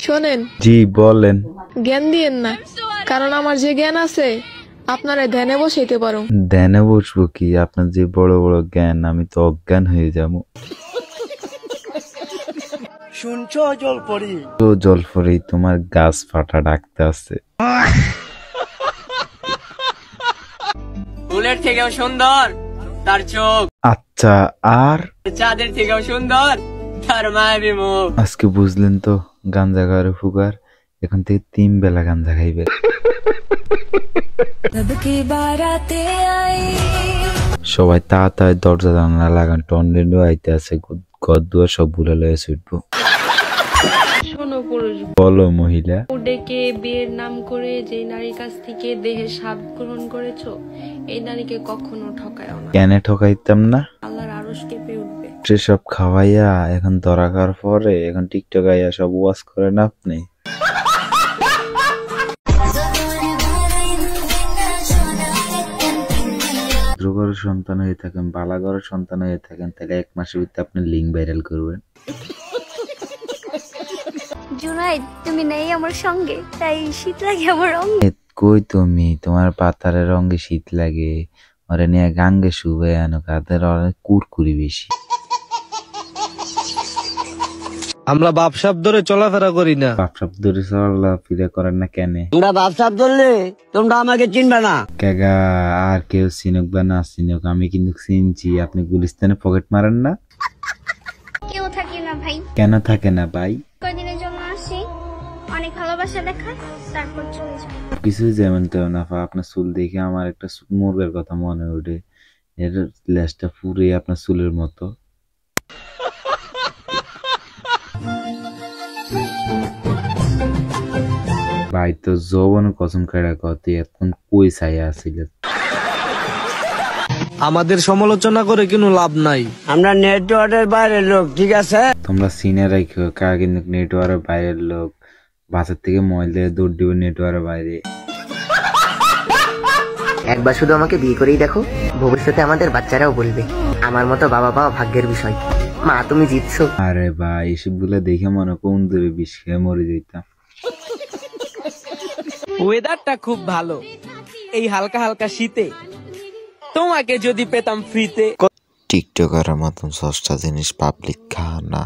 শোনেন, জি বলেন। জ্ঞান দিয়েন না, কারণ আমার যে জ্ঞান আছে আপনারা ধ্যানে বসাইতে পারো। ধ্যানে বসবো কি? আপনার যে বড় বড় জ্ঞান, আমি তো অজ্ঞান হয়ে যাবো। শুনছো জলপরি? তো জলফরি তোমার গাছ ফাটা ডাকতে আছে। ফুলের থেকেও সুন্দর তার চোখ, আচ্ছা, আর চাঁদের থেকেও সুন্দর তার মায়াবী মুখ। আজকে বুঝলেন তো, গাঞ্জা খাওয়ার ফুকার এখন থেকে 3 বেলা গাঞ্জা খাইবে। সবাই তাড়াতাড়ি দরজা জানালা লাগান, টর্নেডো আইতে আছে, ঘর দুয়ার সব বুলে লয়ে ছুটবো। শোনো পুরুষ, বলো মহিলা। ডেকে বিয়ের নাম করে যে নারীর কাছ থেকে দেহের স্বাদ গ্রহণ করেছো, এই নারীকে কখনো ঠকায়ও না। কেন ঠকাইতাম না? আল্লাহর আরশ কেঁপে উঠবে। সেসব খাওয়াইয়া এখন ধরা খাওয়ার পরে এখন টিকটক আইয়া সব ওয়াজ করেন আপনি। দ্রুগরের সন্তান হয়ে থাকেন, বালাগরের সন্তান হয়ে থাকেন, তাহলে 1 মাসের ভিতরে আপনি লিঙ্ক ভাইরাল করবেন। জুনাইদ, তুমি নেই আমার সঙ্গে, তাই শীত লাগে আমার অঙ্গে। কই তুমি? তোমার পাতারের রঙে শীত লাগে, ওরে নিয়ে গাঙ্গে শুবে আনো, কাদের অনেক কুরকুরি বেশি। আমরা বাপসাপ ধরে চলাফেরা করি না। বাপসাপ ধরে চলাফেরা করেন না কেন? তোমরা বাপসাপ ধরলে তোমরা আমাকে চিনবে না। কেগা আর কেউ চিনুক বা না চিনুক, আমি কিন্তু চিনছি। আপনি গুলিস্তানে পকেট মারেন না? কেউ থাকি না ভাই, কেন থাকে না ভাই? কয়দিনের জন্য আসি, অনেক ভালোবাসা দেখা, তারপর চলে যাই। কিছু যেমন তেমন না। আপনার চুল দেখে আমার একটা মুরগের কথা মনে ওঠে, এর লেজটা পুরে আপনার চুলের মতো। ভাই তো যৌবন কসম খেড়া কত এখন কই ছায়া আছিল। আমাদের সমালোচনা করে কোনো লাভ নাই। আমরা নেটওয়ার্কের বাইরের লোক, ঠিক আছে? তোমরা সিনে রাখো কার কিন্তু নেটওয়ার্কের বাইরের লোক। বাসার থেকে মহিলা দৌড় দিবে নেটওয়ার্কের বাইরে। একবার শুধু আমাকে বিয়ে করেই দেখো, ভবিষ্যতে আমাদের বাচ্চারাও বলবে আমার মতো বাবা পাওয়া ভাগ্যের বিষয়। মা, তুমি জিতছো। আরে ভাই, এসব গুলা দেখে মনে কোন দূরে বিষ খেয়ে মরে যেতাম। ওয়েদারটা খুব ভালো, এই হালকা হালকা শীতে তোমাকে যদি পেতাম ফ্রিতে। টিকটকারের মতন সস্তা জিনিস পাবলিক খায় না।